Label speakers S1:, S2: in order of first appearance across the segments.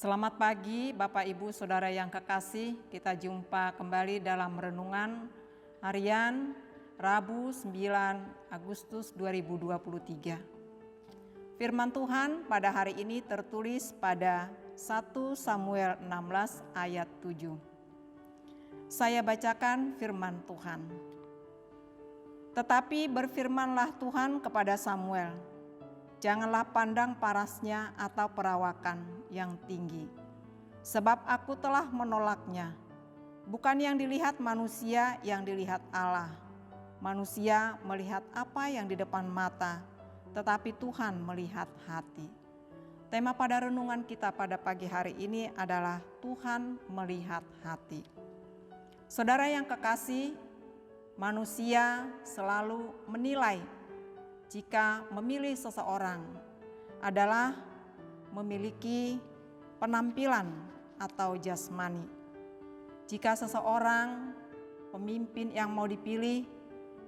S1: Selamat pagi Bapak Ibu Saudara yang kekasih, kita jumpa kembali dalam renungan harian Rabu 9 Agustus 2023. Firman Tuhan pada hari ini tertulis pada 1 Samuel 16 ayat 7. Saya bacakan firman Tuhan. Tetapi berfirmanlah Tuhan kepada Samuel, janganlah pandang parasnya atau perawakan yang tinggi, sebab aku telah menolaknya. Bukan yang dilihat manusia, yang dilihat Allah. Manusia melihat apa yang di depan mata, tetapi Tuhan melihat hati. Tema pada renungan kita pada pagi hari ini adalah Tuhan melihat hati. Saudara yang kekasih, manusia selalu menilai jika memilih seseorang adalah memiliki penampilan atau jasmani. Jika seseorang pemimpin yang mau dipilih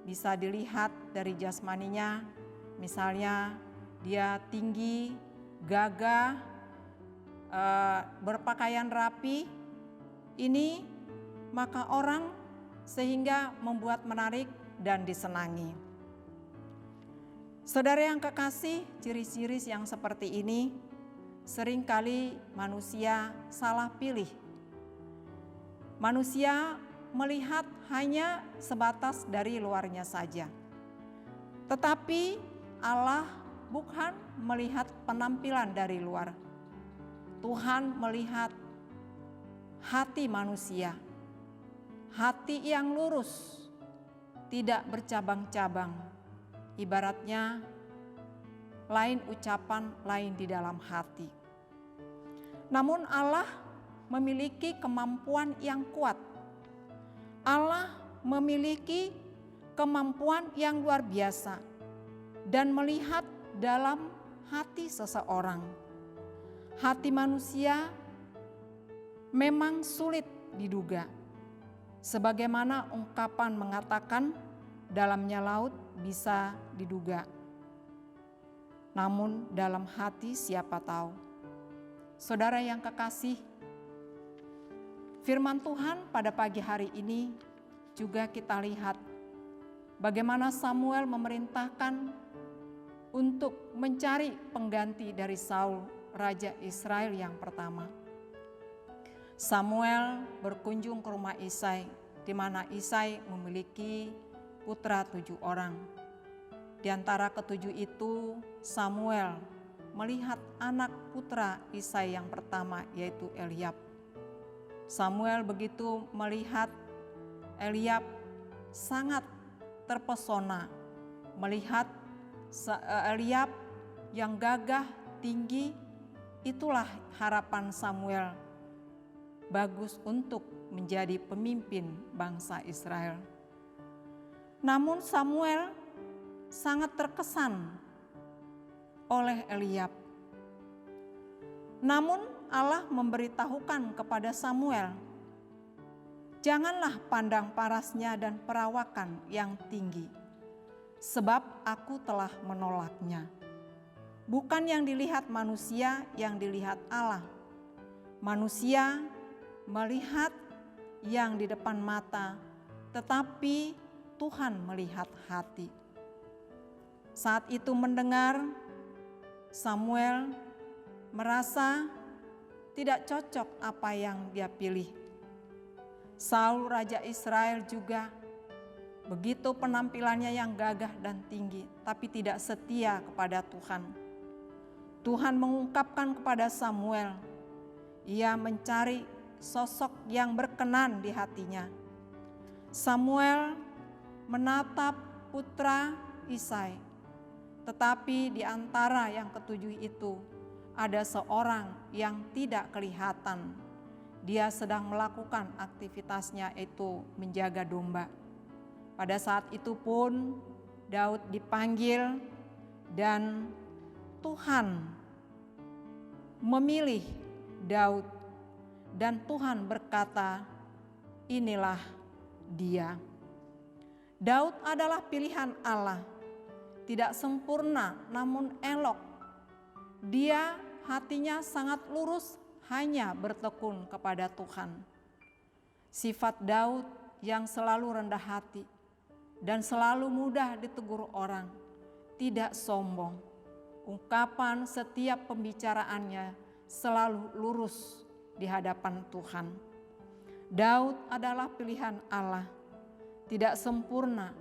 S1: bisa dilihat dari jasmaninya, misalnya dia tinggi, gagah, berpakaian rapi, ini maka orang sehingga membuat menarik dan disenangi. Saudara yang kekasih, ciri-ciri yang seperti ini seringkali manusia salah pilih. Manusia melihat hanya sebatas dari luarnya saja. Tetapi Allah bukan melihat penampilan dari luar. Tuhan melihat hati manusia. Hati yang lurus, tidak bercabang-cabang. Ibaratnya lain ucapan, lain di dalam hati. Namun Allah memiliki kemampuan yang kuat. Allah memiliki kemampuan yang luar biasa dan melihat dalam hati seseorang. Hati manusia memang sulit diduga. Sebagaimana ungkapan mengatakan, dalamnya laut bisa diduga, namun dalam hati siapa tahu. Saudara yang kekasih, firman Tuhan pada pagi hari ini juga kita lihat bagaimana Samuel memerintahkan untuk mencari pengganti dari Saul, raja Israel yang pertama. Samuel berkunjung ke rumah Isai, di mana Isai memiliki putra 7 orang. Di antara ketujuh itu, Samuel melihat anak putra Isai yang pertama, yaitu Eliab. Samuel begitu melihat Eliab sangat terpesona, melihat Eliab yang gagah, tinggi. Itulah harapan Samuel, bagus untuk menjadi pemimpin bangsa Israel. Namun Samuel sangat terkesan oleh Eliab. Namun Allah memberitahukan kepada Samuel, janganlah pandang parasnya dan perawakan yang tinggi, sebab aku telah menolaknya. Bukan yang dilihat manusia, yang dilihat Allah. Manusia melihat yang di depan mata, tetapi Tuhan melihat hati. Saat itu mendengar, Samuel merasa tidak cocok apa yang dia pilih. Saul raja Israel juga begitu penampilannya yang gagah dan tinggi, tapi tidak setia kepada Tuhan. Tuhan mengungkapkan kepada Samuel, ia mencari sosok yang berkenan di hatinya. Samuel menatap putra Isai. Tetapi di antara yang ketujuh itu ada seorang yang tidak kelihatan. Dia sedang melakukan aktivitasnya, yaitu menjaga domba. Pada saat itu pun Daud dipanggil dan Tuhan memilih Daud. Dan Tuhan berkata, inilah dia. Daud adalah pilihan Allah. Tidak sempurna namun elok. Dia hatinya sangat lurus, hanya bertekun kepada Tuhan. Sifat Daud yang selalu rendah hati dan selalu mudah ditegur orang, tidak sombong. Ungkapan setiap pembicaraannya selalu lurus di hadapan Tuhan. Daud adalah pilihan Allah, tidak sempurna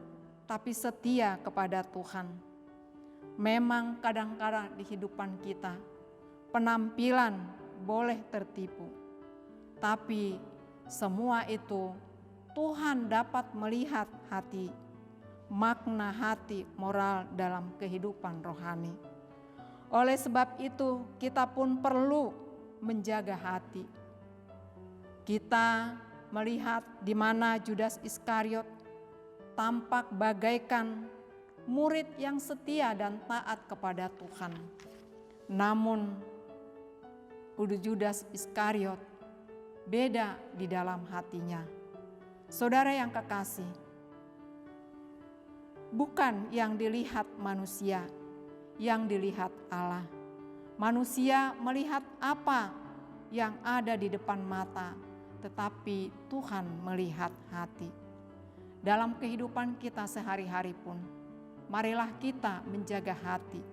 S1: tapi setia kepada Tuhan. Memang kadang-kadang di kehidupan kita penampilan boleh tertipu, tapi semua itu Tuhan dapat melihat hati, makna hati moral dalam kehidupan rohani. Oleh sebab itu kita pun perlu menjaga hati. Kita melihat di mana Judas Iskariot tampak bagaikan murid yang setia dan taat kepada Tuhan. Namun Judas Iskariot beda di dalam hatinya. Saudara yang kekasih, bukan yang dilihat manusia, yang dilihat Allah. Manusia melihat apa yang ada di depan mata, tetapi Tuhan melihat hati. Dalam kehidupan kita sehari-hari pun, marilah kita menjaga hati.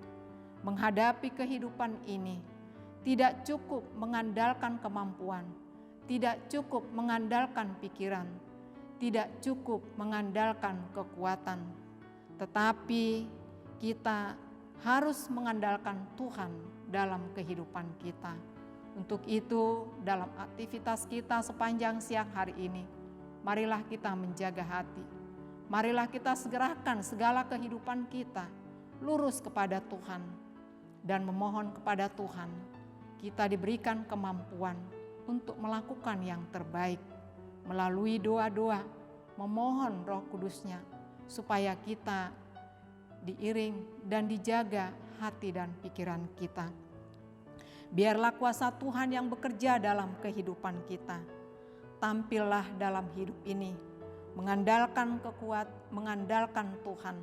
S1: Menghadapi kehidupan ini, tidak cukup mengandalkan kemampuan, tidak cukup mengandalkan pikiran, tidak cukup mengandalkan kekuatan, tetapi kita harus mengandalkan Tuhan dalam kehidupan kita. Untuk itu, dalam aktivitas kita sepanjang siang hari ini, marilah kita menjaga hati. Marilah kita segerakan segala kehidupan kita lurus kepada Tuhan dan memohon kepada Tuhan kita diberikan kemampuan untuk melakukan yang terbaik melalui doa-doa, memohon Roh Kudus-Nya supaya kita diiring dan dijaga hati dan pikiran kita. Biarlah kuasa Tuhan yang bekerja dalam kehidupan kita. Tampillah dalam hidup ini, mengandalkan Tuhan.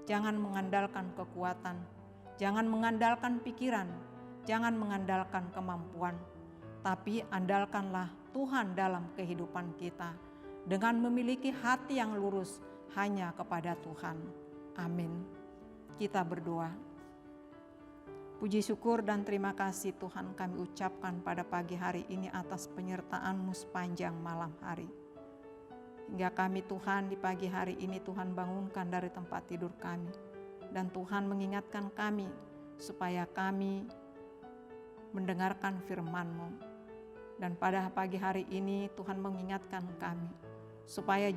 S1: Jangan mengandalkan kekuatan, jangan mengandalkan pikiran, jangan mengandalkan kemampuan. Tapi andalkanlah Tuhan dalam kehidupan kita dengan memiliki hati yang lurus hanya kepada Tuhan. Amin. Kita berdoa. Puji syukur dan terima kasih Tuhan kami ucapkan pada pagi hari ini atas penyertaan-Mu sepanjang malam hari. Hingga kami Tuhan di pagi hari ini Tuhan bangunkan dari tempat tidur kami. Dan Tuhan mengingatkan kami supaya kami mendengarkan firman-Mu. Dan pada pagi hari ini Tuhan mengingatkan kami supaya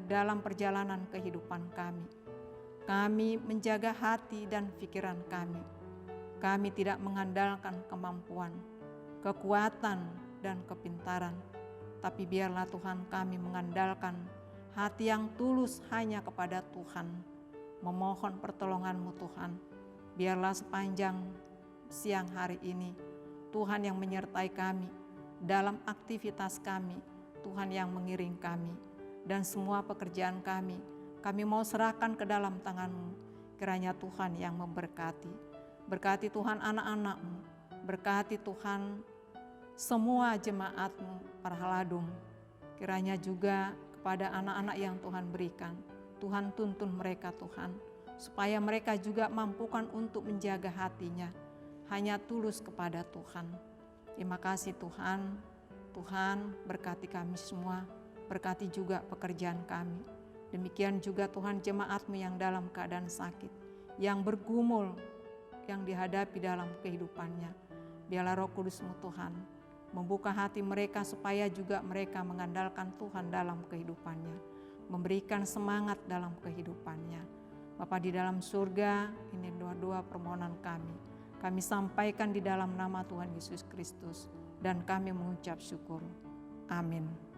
S1: dalam perjalanan kehidupan kami menjaga hati dan pikiran kami. Kami tidak mengandalkan kemampuan, kekuatan, dan kepintaran. Tapi biarlah Tuhan kami mengandalkan hati yang tulus hanya kepada Tuhan. Memohon pertolongan-Mu Tuhan. Biarlah sepanjang siang hari ini Tuhan yang menyertai kami dalam aktivitas kami. Tuhan yang mengiring kami. Dan semua pekerjaan kami mau serahkan ke dalam tangan-Mu. Kiranya Tuhan yang memberkati. Berkati Tuhan anak-anak-Mu, berkati Tuhan semua jemaat-Mu, para haladum. Kiranya juga kepada anak-anak yang Tuhan berikan, Tuhan tuntun mereka Tuhan, supaya mereka juga mampukan untuk menjaga hatinya, hanya tulus kepada Tuhan. Terima kasih Tuhan, Tuhan berkati kami semua, berkati juga pekerjaan kami. Demikian juga Tuhan jemaat-Mu yang dalam keadaan sakit, yang bergumul, yang dihadapi dalam kehidupannya. Biarlah Roh Kudus-Mu Tuhan membuka hati mereka supaya juga mereka mengandalkan Tuhan dalam kehidupannya, memberikan semangat dalam kehidupannya. Bapa di dalam surga, ini doa-doa permohonan kami sampaikan di dalam nama Tuhan Yesus Kristus dan kami mengucap syukur. Amin.